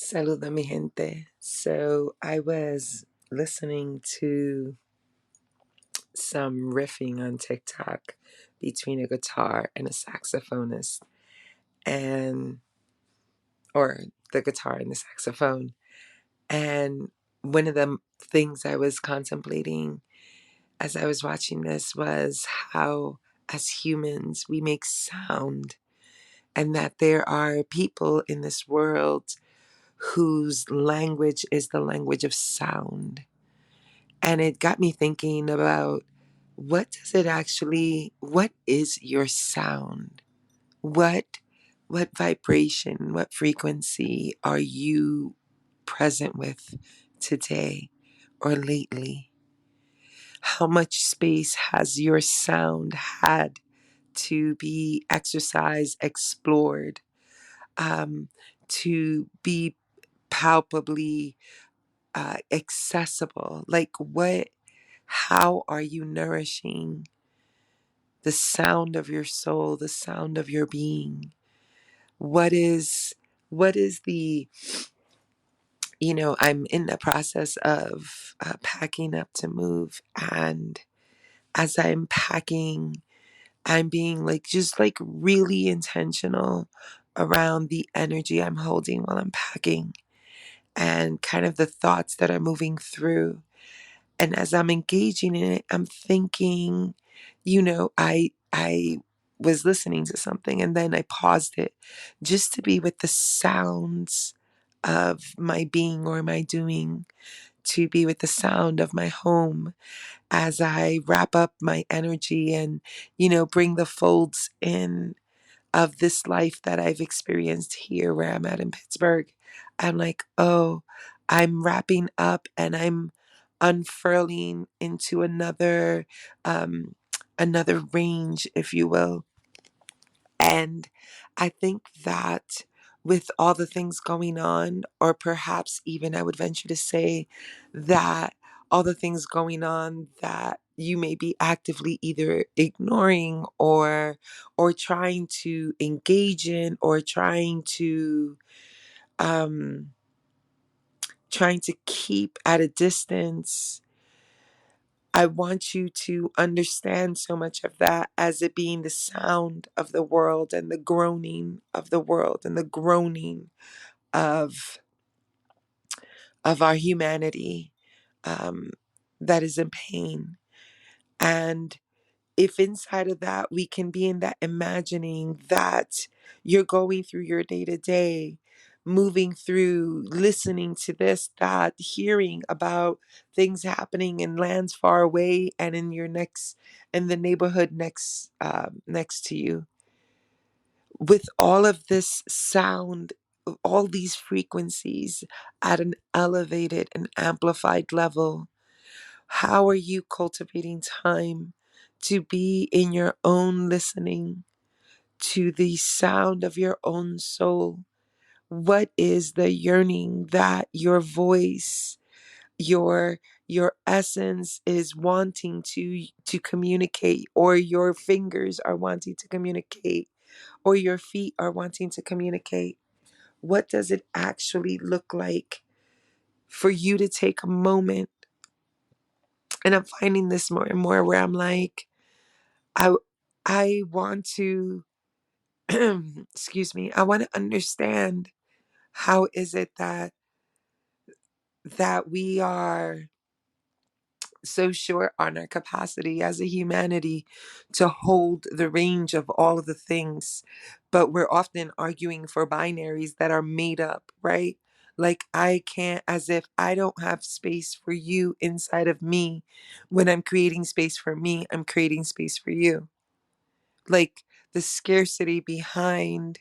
Saluda mi gente. So I was listening to some riffing on TikTok between a guitar and a saxophonist, and or the guitar and the saxophone. And one of the things I was contemplating as I was watching this was how, as humans, we make sound, and that there are people in this world whose language is the language of sound. And it got me thinking about what is your sound? What what vibration, what frequency are you present with today or lately? How much space has your sound had to be exercised, explored, um, to be palpably accessible? How are you nourishing the sound of your soul, the sound of your being? What is, what is the, I'm in the process of packing up to move. And as I'm packing, I'm being just really intentional around the energy I'm holding while I'm packing and kind of the thoughts that are moving through. And as I'm engaging in it, I'm thinking, I was listening to something and then I paused it just to be with the sounds of my being or my doing, to be with the sound of my home as I wrap up my energy and, bring the folds in of this life that I've experienced here where I'm at in Pittsburgh. I'm like, oh, I'm wrapping up and I'm unfurling into um, another range, if you will. And I think that with all the things going on, or perhaps even I would venture to say that all the things going on that you may be actively either ignoring or trying to engage in or um trying to keep at a distance. I want you to understand so much of that as it being the sound of the world and the groaning of the world and the groaning of our humanity, um, that is in pain. And if inside of that we can be in that imagining that you're going through your day to day, moving through, listening to this, that, hearing about things happening in lands far away and in the neighborhood next to you, with all of this sound, all these frequencies at an elevated and amplified level. How are you cultivating time to be in your own listening to the sound of your own soul? What is the yearning that your voice, your essence is wanting to communicate, or your fingers are wanting to communicate, or your feet are wanting to communicate? What does it actually look like for you to take a moment? And I'm finding this more and more where I'm like, I I want to excuse me, I want to understand how is it that we are so short on our capacity as a humanity to hold the range of all of the things, but we're often arguing for binaries that are made up, right? Like, I can't, as if I don't have space for you inside of me. When I'm creating space for me, I'm creating space for you. Like, the scarcity behind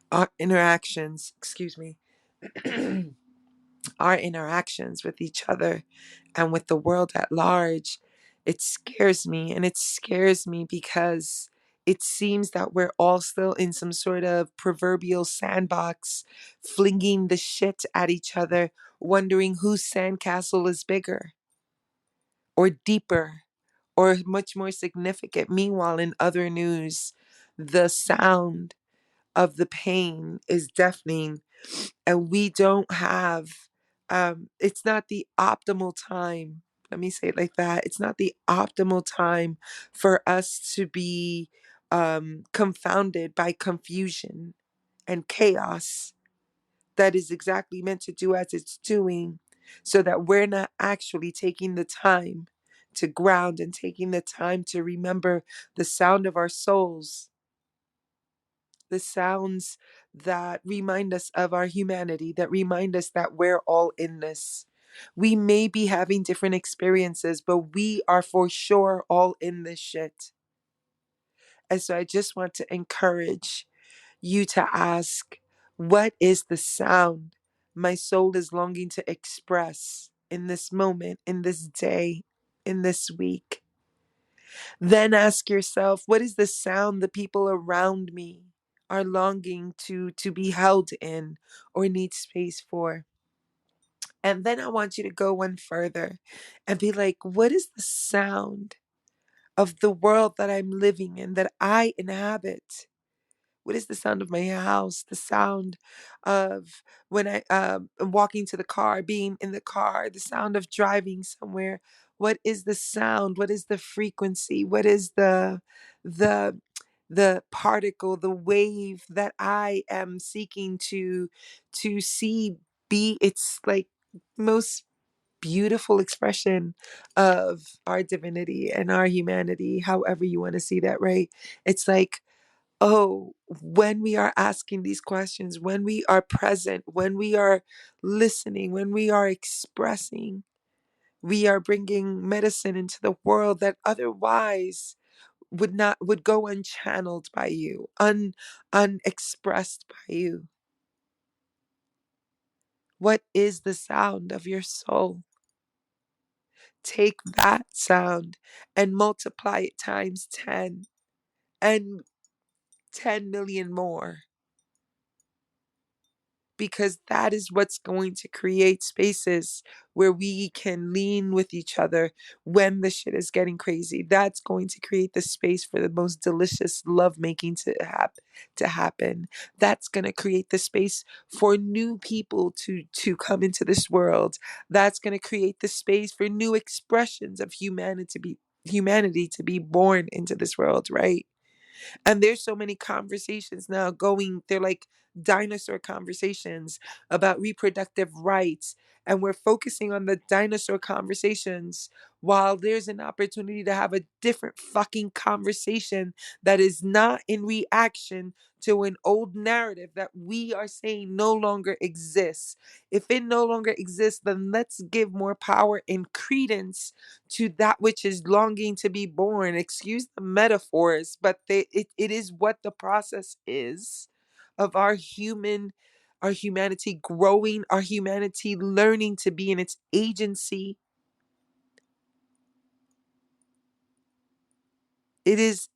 our interactions, excuse me, our interactions with each other and with the world at large, it scares me. And it scares me because it seems that we're all still in some sort of proverbial sandbox, flinging the shit at each other, wondering whose sandcastle is bigger or deeper or much more significant. Meanwhile, in other news, the sound of the pain is deafening, and we don't have, it's not the optimal time. Let me say it like that. It's not the optimal time for us to be confounded by confusion and chaos that is exactly meant to do as it's doing, so that we're not actually taking the time to ground and taking the time to remember the sound of our souls, the sounds that remind us of our humanity, that remind us that we're all in this. We may be having different experiences, but we are for sure all in this shit. And so I just want to encourage you to ask, what is the sound my soul is longing to express in this moment, in this day, in this week? Then ask yourself, what is the sound the people around me are longing to be held in or need space for? And then I want you to go one further and be like, what is the sound of the world that I'm living in, that I inhabit? What is the sound of my house? The sound of when am walking to the car, being in the car, the sound of driving somewhere. What is the sound? What is the frequency? What is the the particle, the wave that I am seeking to see be its like most beautiful expression of our divinity and our humanity, however you want to see that, right? It's like, oh, when we are asking these questions, when we are present, when we are listening, when we are expressing, we are bringing medicine into the world that otherwise would go unchanneled by you, unexpressed by you. What is the sound of your soul? Take that sound and multiply it times 10 and 10 million more, because that is what's going to create spaces where we can lean with each other when the shit is getting crazy. That's going to create the space for the most delicious lovemaking to happen. That's going to create the space for new people to come into this world. That's going to create the space for new expressions of humanity to be born into this world, right? And there's so many conversations now going, they're like dinosaur conversations about reproductive rights. And we're focusing on the dinosaur conversations while there's an opportunity to have a different fucking conversation that is not in reaction to an old narrative that we are saying no longer exists. If it no longer exists, then let's give more power and credence to that which is longing to be born. Excuse the metaphors, but it is what the process is of our humanity growing, our humanity learning to be in its agency. It is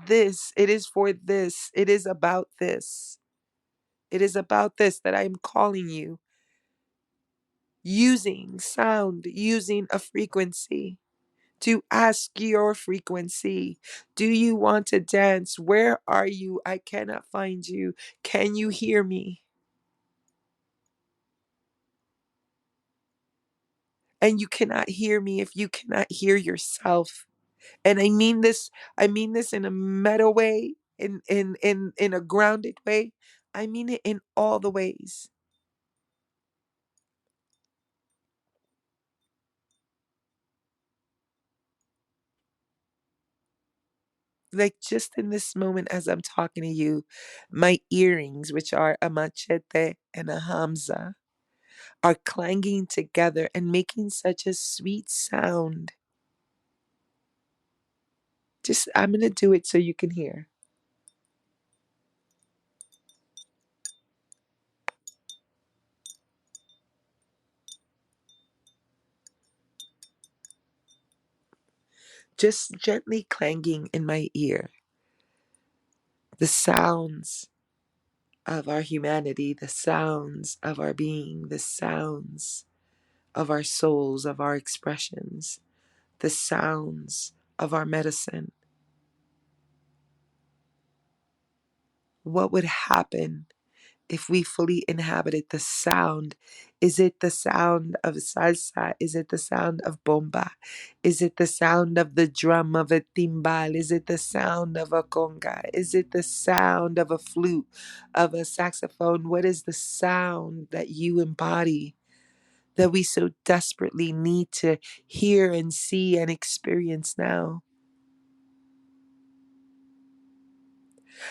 this, it is for this, it is about this. It is about this that I'm calling you, using sound, using a frequency to ask your frequency. Do you want to dance? Where are you? I cannot find you. Can you hear me? And you cannot hear me if you cannot hear yourself. And I mean this in a meta way, in a grounded way. I mean it in all the ways. Like just in this moment as I'm talking to you, my earrings, which are a machete and a hamza, are clanging together and making such a sweet sound. Just, I'm going to do it so you can hear. Just gently clanging in my ear. The sounds of our humanity, the sounds of our being, the sounds of our souls, of our expressions, the sounds of our medicine. What would happen if we fully inhabited the sound? Is it the sound of salsa? Is it the sound of bomba? Is it the sound of the drum of a timbal? Is it the sound of a conga? Is it the sound of a flute, of a saxophone? What is the sound that you embody that we so desperately need to hear and see and experience now?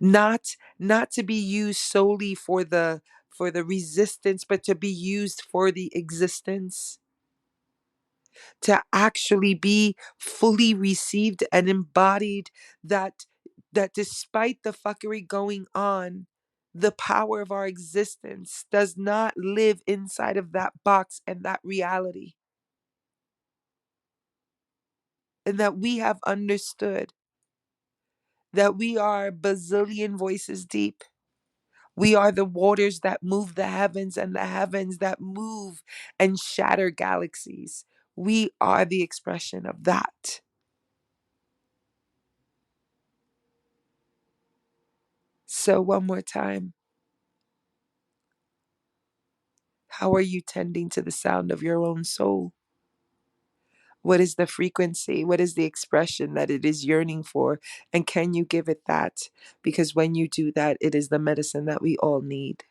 Not to be used solely for the resistance, but to be used for the existence, to actually be fully received and embodied, that despite the fuckery going on, the power of our existence does not live inside of that box and that reality, and that we have understood that we are bazillion voices deep. We are the waters that move the heavens and the heavens that move and shatter galaxies. We are the expression of that. So, one more time, how are you tending to the sound of your own soul? What is the frequency? What is the expression that it is yearning for? And can you give it that? Because when you do that, it is the medicine that we all need.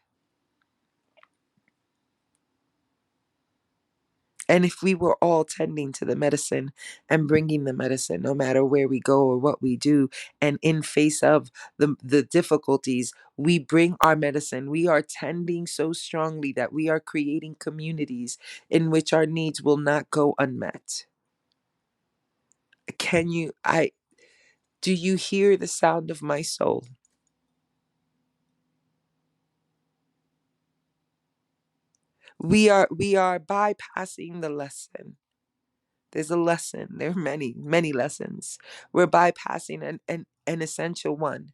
And if we were all tending to the medicine and bringing the medicine, no matter where we go or what we do, and in face of the difficulties, we bring our medicine. We are tending so strongly that we are creating communities in which our needs will not go unmet. Can you, do you hear the sound of my soul? We are bypassing the lesson. There's a lesson. There are many, many lessons. We're bypassing an essential one.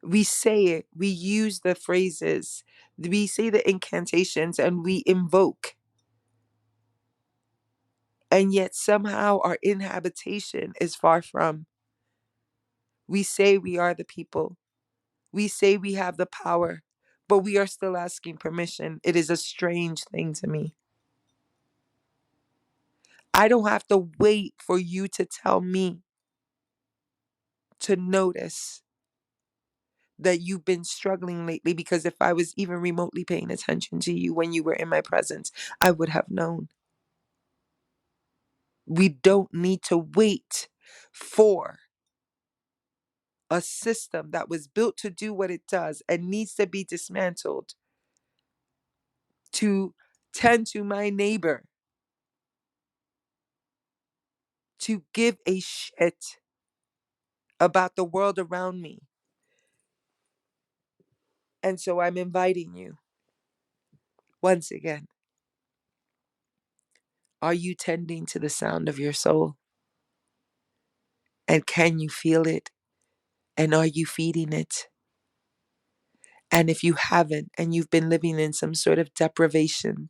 We say it, we use the phrases, we say the incantations, and we invoke. And yet somehow our inhabitation is far from. We say we are the people. We say we have the power, but we are still asking permission. It is a strange thing to me. I don't have to wait for you to tell me to notice that you've been struggling lately, because if I was even remotely paying attention to you when you were in my presence, I would have known. We don't need to wait for a system that was built to do what it does and needs to be dismantled to tend to my neighbor, to give a shit about the world around me. And so I'm inviting you once again. Are you tending to the sound of your soul? And can you feel it? And are you feeding it? And if you haven't, and you've been living in some sort of deprivation,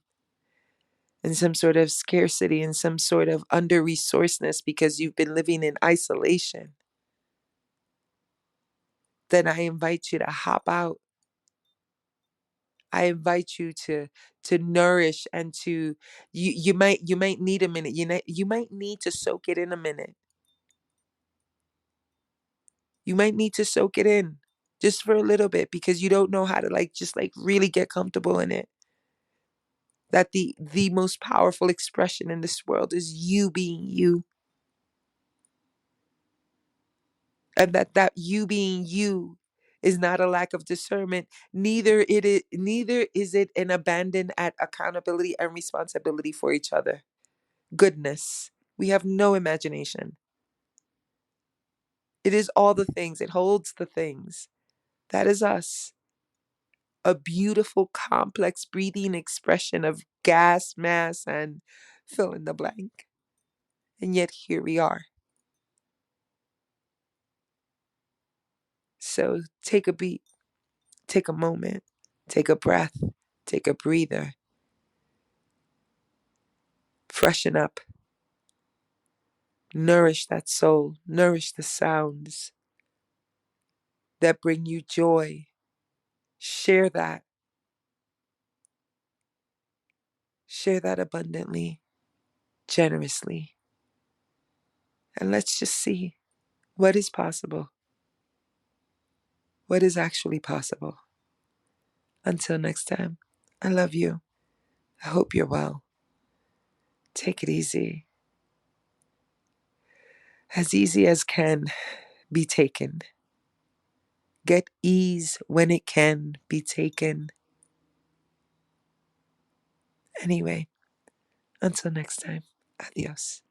in some sort of scarcity, in some sort of under resourcedness because you've been living in isolation, then I invite you to hop out. I invite you to nourish and to, you might need a minute. You might need to soak it in a minute. You might need to soak it in just for a little bit, because you don't know how to just really get comfortable in it. That the most powerful expression in this world is you being you, and that you being you is not a lack of discernment. Neither is it an abandon at accountability and responsibility for each other. Goodness, we have no imagination. It is all the things. It holds the things. That is us. A beautiful, complex, breathing expression of gas, mass, and fill in the blank. And yet here we are. So take a beat, take a moment, take a breath, take a breather, freshen up, nourish that soul, nourish the sounds, that bring you joy. Share that. Share that abundantly, generously. And let's just see what is possible, what is actually possible. Until next time, I love you. I hope you're well. Take it easy as can be taken. Get ease when it can be taken. Anyway, until next time, adios.